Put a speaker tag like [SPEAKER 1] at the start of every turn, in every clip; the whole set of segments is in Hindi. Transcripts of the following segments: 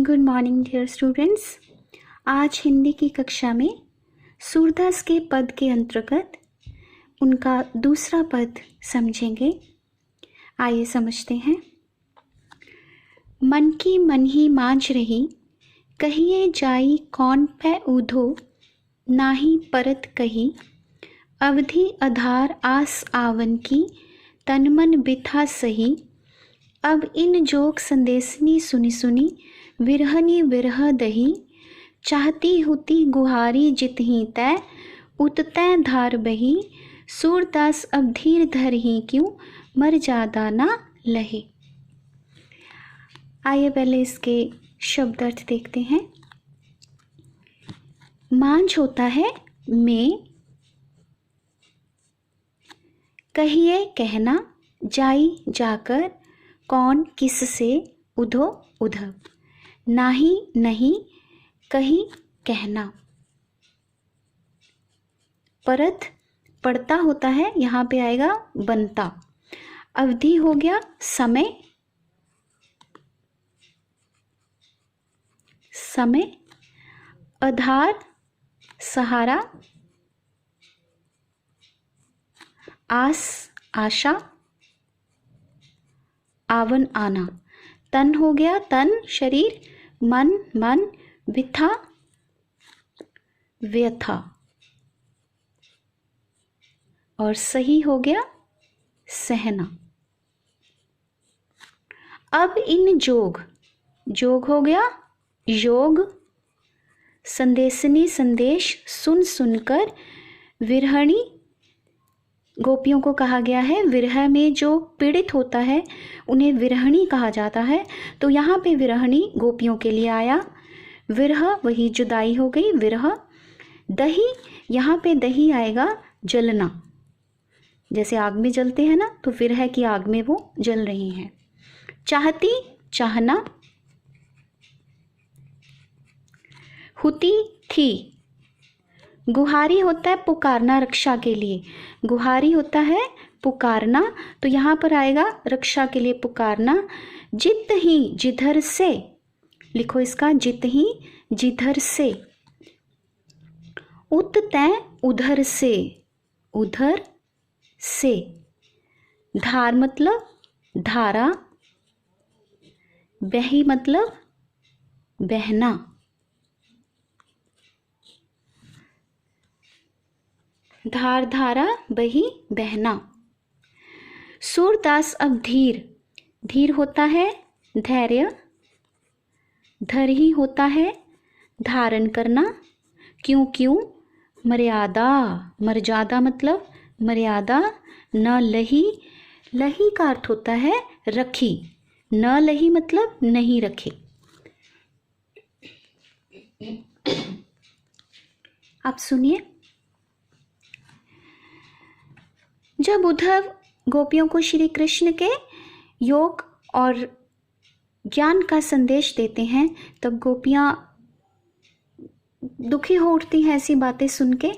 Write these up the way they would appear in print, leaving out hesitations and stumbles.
[SPEAKER 1] Good morning dear students. आज हिंदी की कक्षा में सूरदास के पद के अंतर्गत उनका दूसरा पद समझेंगे। आइए समझते हैं। मन की मन ही मांझ रही, कहिए जाई कौन पै ऊधो, नाही परत कही, अवधि आधार आस आवन की, तन मन बिथा सही, अब इन जोग संदेशनी सुनी सुनी, विरहनी विरह दही, चाहती हुती गुहारी जितही तै, उततै धार बही, सूरदास अब धीर धर ही क्यों, मर जादा ना लहे। आइए पहले इसके शब्द अर्थ देखते हैं। मांझ होता है में, कहिए कहना, जाई जाकर, कौन किससे, उधो उधव, नाही नहीं, कहीं कहना। परत पड़ता होता है, यहाँ पे आएगा बनता। अवधि हो गया समय, समय। आधार सहारा, आस आशा, आवन आना। तन हो गया तन शरीर, मन मन, विथा व्यथा, और सही हो गया सहना। अब इन जोग, जोग हो गया योग, संदेशनी संदेश सुन सुनकर, विरहणी गोपियों को कहा गया है। विरह में जो पीड़ित होता है उन्हें विरहणी कहा जाता है, तो यहाँ पे विरहणी गोपियों के लिए आया। विरह वही जुदाई हो गई, विरह। दही, यहाँ पे दही आएगा जलना, जैसे आग में जलते हैं ना, तो विरह की आग में वो जल रही हैं। चाहती चाहना, हुती थी, गुहारी होता है पुकारना रक्षा के लिए, गुहारी होता है पुकारना, तो यहाँ पर आएगा रक्षा के लिए पुकारना। जित ही जिधर से, लिखो इसका जित ही जिधर से, उत तै उधर से, उधर से। धार मतलब धारा, बही मतलब बहना। धार धारा बही बहना। सूरदास अब धीर, धीर होता है धैर्य, धर ही होता है धारण करना। क्यों क्यों, मर्यादा, मर्यादा मतलब मर्यादा। न लही, लही का अर्थ होता है रखी, न लही मतलब नहीं रखे। आप सुनिए। जब उद्धव गोपियों को श्री कृष्ण के योग और ज्ञान का संदेश देते हैं, तब गोपियाँ दुखी हो उठती हैं ऐसी बातें सुन के।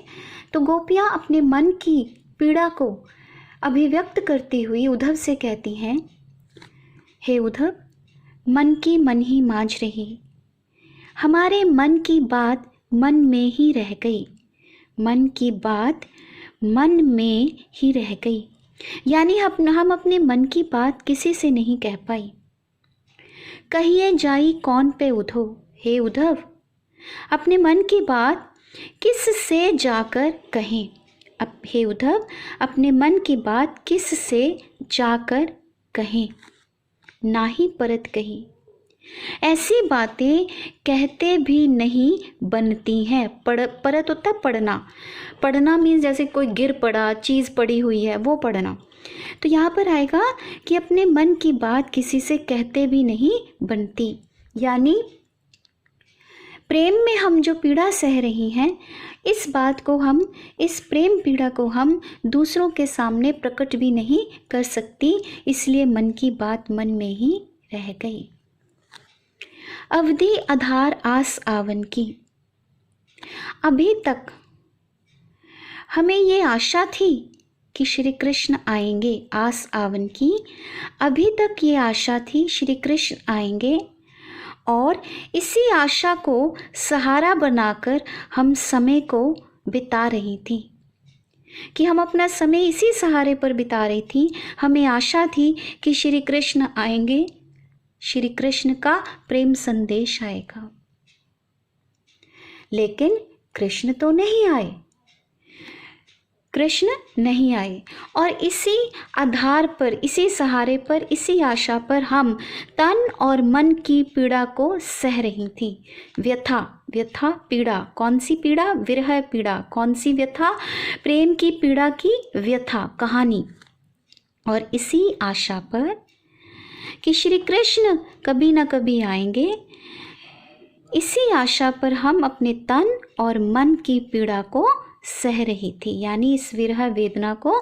[SPEAKER 1] तो गोपियाँ अपने मन की पीड़ा को अभिव्यक्त करती हुई उद्धव से कहती हैं, हे उद्धव, मन की मन ही मांझ रही, हमारे मन की बात मन में ही रह गई, मन की बात मन में ही रह गई, यानी हम अपने मन की बात किसी से नहीं कह पाई। कहिए जाई कौन पे उधो, हे उद्धव, अपने मन की बात किस से जाकर कहें। अब हे उद्धव, अपने मन की बात किस से जाकर कहें, ना ही परत कही। ऐसी बातें कहते भी नहीं बनती हैं। परत होता है पढ़ना, पढ़ना मीन्स जैसे कोई गिर पड़ा, चीज़ पड़ी हुई है, वो पढ़ना। तो यहाँ पर आएगा कि अपने मन की बात किसी से कहते भी नहीं बनती, यानी प्रेम में हम जो पीड़ा सह रही हैं, इस बात को हम, इस प्रेम पीड़ा को हम दूसरों के सामने प्रकट भी नहीं कर सकती, इसलिए मन की बात मन में ही रह गई। अवधि आधार आस आवन की, अभी तक हमें ये आशा थी कि श्री कृष्ण आएंगे, आस आवन की, अभी तक ये आशा थी श्री कृष्ण आएंगे, और इसी आशा को सहारा बनाकर हम समय को बिता रही थी, कि हम अपना समय इसी सहारे पर बिता रही थी। हमें आशा थी कि श्री कृष्ण आएंगे, श्री कृष्ण का प्रेम संदेश आएगा। लेकिन कृष्ण तो नहीं आए, कृष्ण नहीं आए। और इसी आधार पर, इसी सहारे पर, इसी आशा पर हम तन और मन की पीड़ा को सह रही थी। व्यथा, व्यथा पीड़ा, कौन सी पीड़ा? विरह पीड़ा। कौन सी व्यथा? प्रेम की पीड़ा की व्यथा, कहानी। और इसी आशा पर कि श्री कृष्ण कभी ना कभी आएंगे, इसी आशा पर हम अपने तन और मन की पीड़ा को सह रही थी, यानी इस विरह वेदना को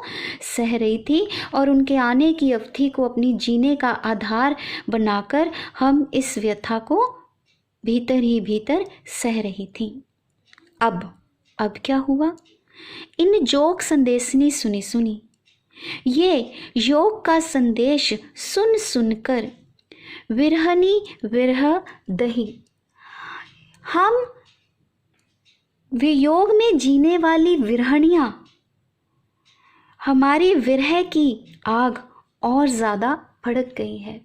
[SPEAKER 1] सह रही थी। और उनके आने की अवधि को अपनी जीने का आधार बनाकर हम इस व्यथा को भीतर ही भीतर सह रही थी। अब क्या हुआ? इन जोग संदेशनी सुनी सुनी, ये योग का संदेश सुन सुनकर विरहनी विरह दही, हम वियोग में जीने वाली विरहणियां, हमारी विरह की आग और ज़्यादा भड़क गई है।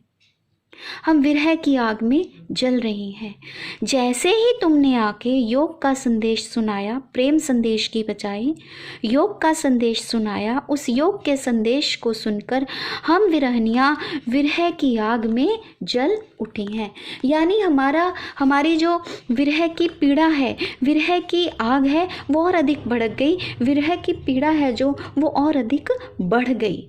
[SPEAKER 1] हम विरह की आग में जल रही हैं। जैसे ही तुमने आके योग का संदेश सुनाया, प्रेम संदेश की बजाय योग का संदेश सुनाया, उस योग के संदेश को सुनकर हम विरहनियाँ विरह की आग में जल उठी हैं। यानी हमारी जो विरह की पीड़ा है, विरह की आग है, वो और अधिक भड़क गई। विरह की पीड़ा है जो, वो और अधिक बढ़ गई।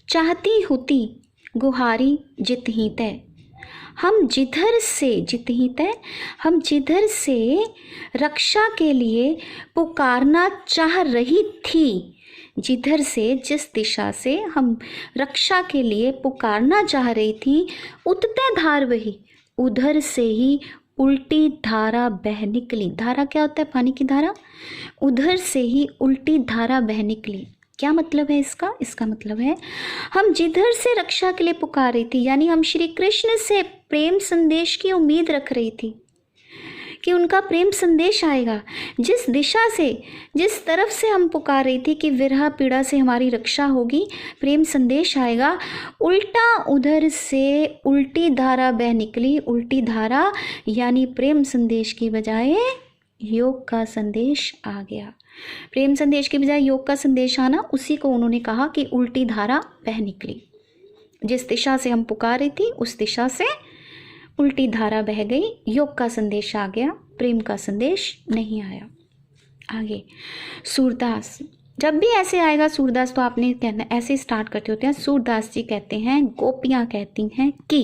[SPEAKER 1] चाहती होती गुहारी जित ही तय, हम जिधर से रक्षा के लिए पुकारना चाह रही थी, जिधर से, जिस दिशा से हम रक्षा के लिए पुकारना चाह रही थी, उतते धार वही, उधर से ही उल्टी धारा बह निकली। धारा क्या होता है? पानी की धारा। उधर से ही उल्टी धारा बह निकली। क्या मतलब है इसका? इसका मतलब है हम जिधर से रक्षा के लिए पुकार रही थी, यानी हम श्री कृष्ण से प्रेम संदेश की उम्मीद रख रही थी कि उनका प्रेम संदेश आएगा। जिस दिशा से, जिस तरफ से हम पुकार रही थी कि विरह पीड़ा से हमारी रक्षा होगी, प्रेम संदेश आएगा, उल्टा उधर से उल्टी धारा बह निकली। उल्टी धारा यानी प्रेम संदेश की बजाय योग का संदेश आ गया। प्रेम संदेश के बजाय योग का संदेश आना, उसी को उन्होंने कहा कि उल्टी धारा बह निकली। जिस दिशा से हम पुकार रही थी, उस दिशा से उल्टी धारा बह गई। योग का संदेश आ गया, प्रेम का संदेश नहीं आया। आगे सूरदास, जब भी ऐसे आएगा सूरदास तो आपने कहना, ऐसे स्टार्ट करते होते हैं। सूरदास जी कहते हैं, गोपियाँ कहती हैं कि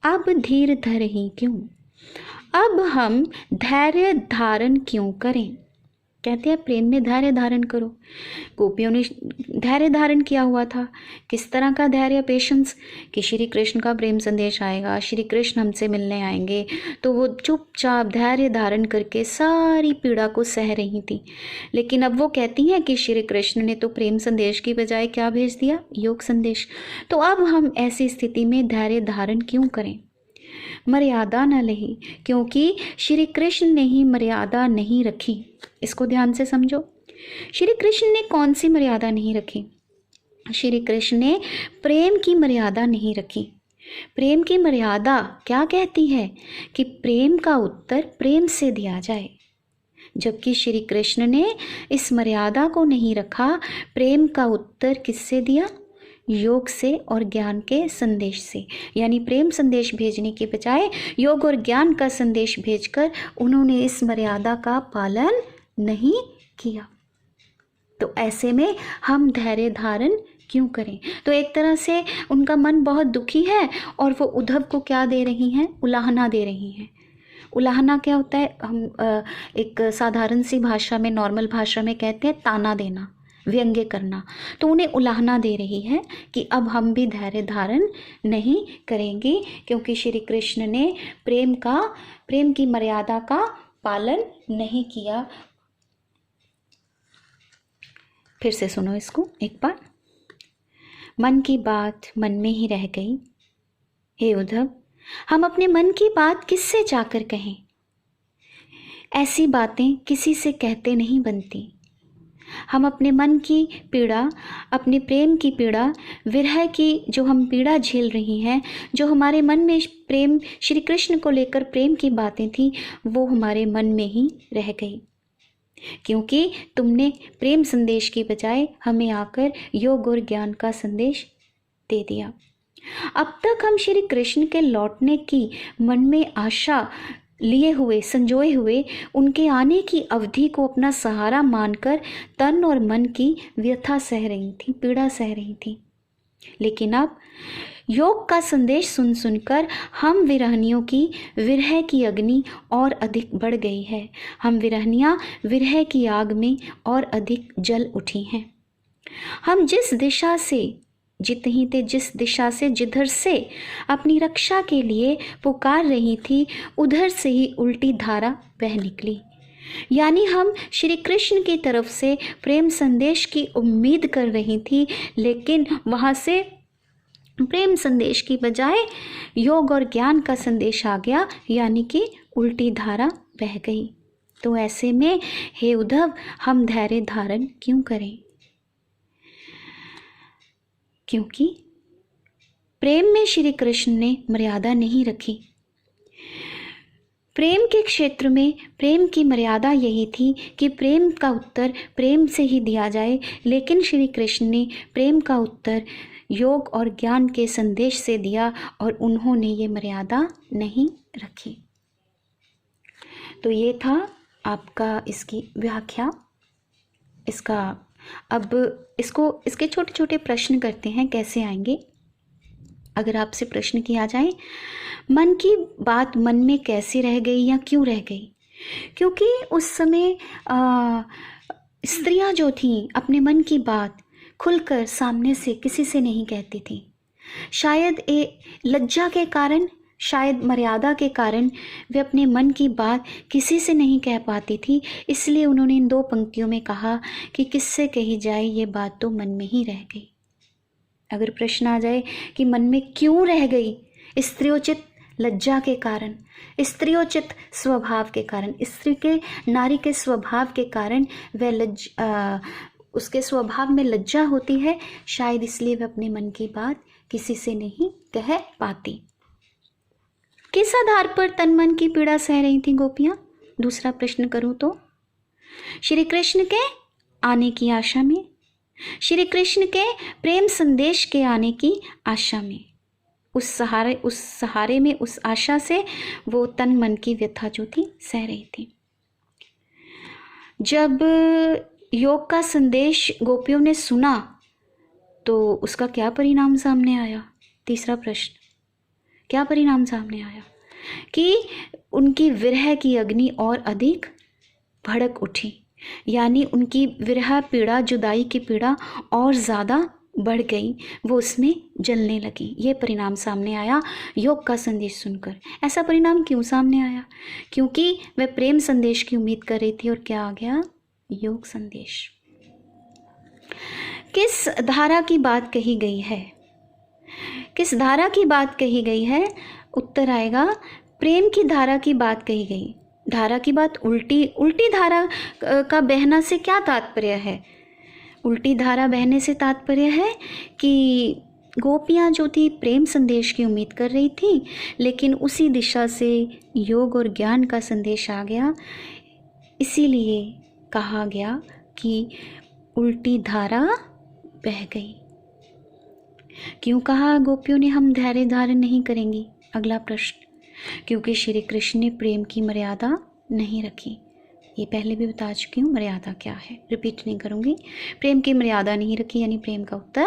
[SPEAKER 1] अब धीर धर ही क्यों, अब हम धैर्य धारण क्यों करें। कहते हैं प्रेम में धैर्य धारण करो। गोपियों ने धैर्य धारण किया हुआ था। किस तरह का धैर्य? पेशेंस, कि श्री कृष्ण का प्रेम संदेश आएगा, श्री कृष्ण हमसे मिलने आएंगे। तो वो चुपचाप धैर्य धारण करके सारी पीड़ा को सह रही थी। लेकिन अब वो कहती हैं कि श्री कृष्ण ने तो प्रेम संदेश की बजाय क्या भेज दिया? योग संदेश। तो अब हम ऐसी स्थिति में धैर्य धारण क्यों करें? मर्यादा न लही, क्योंकि श्री कृष्ण ने ही मर्यादा नहीं रखी। इसको ध्यान से समझो। श्री कृष्ण ने कौन सी मर्यादा नहीं रखी? श्री कृष्ण ने प्रेम की मर्यादा नहीं रखी। प्रेम की मर्यादा क्या कहती है? कि प्रेम का उत्तर प्रेम से दिया जाए। जबकि श्री कृष्ण ने इस मर्यादा को नहीं रखा। प्रेम का उत्तर किससे दिया? योग से और ज्ञान के संदेश से। यानी प्रेम संदेश भेजने के बजाय योग और ज्ञान का संदेश भेजकर उन्होंने इस मर्यादा का पालन नहीं किया। तो ऐसे में हम धैर्य धारण क्यों करें? तो एक तरह से उनका मन बहुत दुखी है और वो उद्धव को क्या दे रही हैं? उलाहना दे रही हैं। उलाहना क्या होता है? हम एक साधारण सी भाषा में, नॉर्मल भाषा में कहते हैं ताना देना, व्यंग्य करना। तो उन्हें उलाहना दे रही है कि अब हम भी धैर्य धारण नहीं करेंगे, क्योंकि श्री कृष्ण ने प्रेम की मर्यादा का पालन नहीं किया। फिर से सुनो इसको एक बार। मन की बात मन में ही रह गई, हे उद्धव हम अपने मन की बात किससे जाकर कहें? ऐसी बातें किसी से कहते नहीं बनती। हम अपने मन की पीड़ा, अपने प्रेम की पीड़ा, विरह की जो हम पीड़ा झेल रही हैं, जो हमारे मन में प्रेम, श्री कृष्ण को लेकर प्रेम की बातें थी, वो हमारे मन में ही रह गई, क्योंकि तुमने प्रेम संदेश की बजाय हमें आकर योग और ज्ञान का संदेश दे दिया। अब तक हम श्री कृष्ण के लौटने की मन में आशा लिए हुए, संजोए हुए, उनके आने की अवधि को अपना सहारा मानकर तन और मन की व्यथा सह रही थी, पीड़ा सह रही थी। लेकिन अब योग का संदेश सुन सुनकर हम विरहनियों की विरह की अग्नि और अधिक बढ़ गई है। हम विरहनियाँ विरह की आग में और अधिक जल उठी हैं। हम जिस दिशा से जिधर से अपनी रक्षा के लिए पुकार रही थी, उधर से ही उल्टी धारा बह निकली। यानी हम श्री कृष्ण की तरफ से प्रेम संदेश की उम्मीद कर रही थी, लेकिन वहाँ से प्रेम संदेश की बजाय योग और ज्ञान का संदेश आ गया, यानी कि उल्टी धारा बह गई। तो ऐसे में हे उद्धव, हम धैर्य धारण क्यों करें? क्योंकि प्रेम में श्री कृष्ण ने मर्यादा नहीं रखी। प्रेम के क्षेत्र में प्रेम की मर्यादा यही थी कि प्रेम का उत्तर प्रेम से ही दिया जाए, लेकिन श्री कृष्ण ने प्रेम का उत्तर योग और ज्ञान के संदेश से दिया और उन्होंने ये मर्यादा नहीं रखी। तो ये था आपका इसकी व्याख्या। अब इसके छोटे छोटे प्रश्न करते हैं, कैसे आएंगे। अगर आपसे प्रश्न किया जाए, मन की बात मन में कैसे रह गई या क्यों रह गई? क्योंकि उस समय स्त्रियां जो थीं अपने मन की बात खुलकर सामने से किसी से नहीं कहती थी। शायद लज्जा के कारण, शायद मर्यादा के कारण वे अपने मन की बात किसी से नहीं कह पाती थी। इसलिए उन्होंने इन 2 पंक्तियों में कहा कि किससे कही जाए, ये बात तो मन में ही रह गई। अगर प्रश्न आ जाए कि मन में क्यों रह गई, स्त्रियोचित लज्जा के कारण, स्त्रियोचित स्वभाव के कारण, नारी के स्वभाव के कारण वह उसके स्वभाव में लज्जा होती है, शायद इसलिए वह अपने मन की बात किसी से नहीं कह पाती। किस आधार पर तन मन की पीड़ा सह रही थी गोपियां? दूसरा प्रश्न करूं तो श्री कृष्ण के आने की आशा में, श्री कृष्ण के प्रेम संदेश के आने की आशा में, उस सहारे में, उस आशा से वो तन मन की व्यथा जो थी सह रही थी। जब योग का संदेश गोपियों ने सुना तो उसका क्या परिणाम सामने आया? तीसरा प्रश्न, क्या परिणाम सामने आया? कि उनकी विरह की अग्नि और अधिक भड़क उठी, यानी उनकी विरह पीड़ा, जुदाई की पीड़ा और ज़्यादा बढ़ गई, वो उसमें जलने लगी। ये परिणाम सामने आया योग का संदेश सुनकर। ऐसा परिणाम क्यों सामने आया? क्योंकि वह प्रेम संदेश की उम्मीद कर रही थी और क्या आ गया? योग संदेश। किस धारा की बात कही गई है? किस धारा की बात कही गई है? उत्तर आएगा प्रेम की धारा की बात कही गई। धारा की बात उल्टी धारा का बहना से क्या तात्पर्य है? उल्टी धारा बहने से तात्पर्य है कि गोपियाँ जो थी प्रेम संदेश की उम्मीद कर रही थी, लेकिन उसी दिशा से योग और ज्ञान का संदेश आ गया। इसीलिए कहा गया कि उल्टी धारा बह गई। क्यों कहा गोपियों ने हम धैर्य धारण नहीं करेंगी? अगला प्रश्न, क्योंकि श्री कृष्ण ने प्रेम की मर्यादा नहीं रखी। ये पहले भी बता चुकी हूँ मर्यादा क्या है, रिपीट नहीं करूँगी। प्रेम की मर्यादा नहीं रखी, यानी प्रेम का उत्तर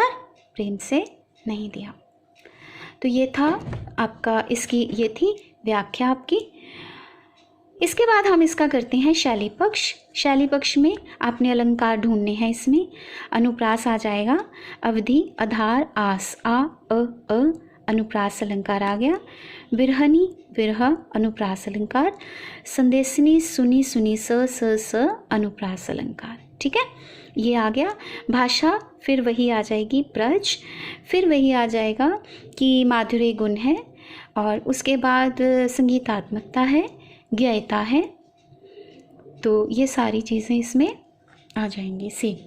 [SPEAKER 1] प्रेम से नहीं दिया। तो ये था आपका, ये थी व्याख्या आपकी। इसके बाद हम इसका करते हैं शैली पक्ष। शैली पक्ष में आपने अलंकार ढूंढने हैं। इसमें अनुप्रास आ जाएगा, अवधि, आधार, आस, आ, अ, अनुप्रास अलंकार आ गया। बिरहनी, विरह, अनुप्रास अलंकार। संदेशनी, सुनी, स अनुप्रास अलंकार। ठीक है, ये आ गया। भाषा फिर वही आ जाएगी, ब्रज, फिर वही आ जाएगा कि माधुर्य गुण है, और उसके बाद संगीतात्मकता है, ज्ञेयता है, तो ये सारी चीज़ें इसमें आ जाएंगी। सी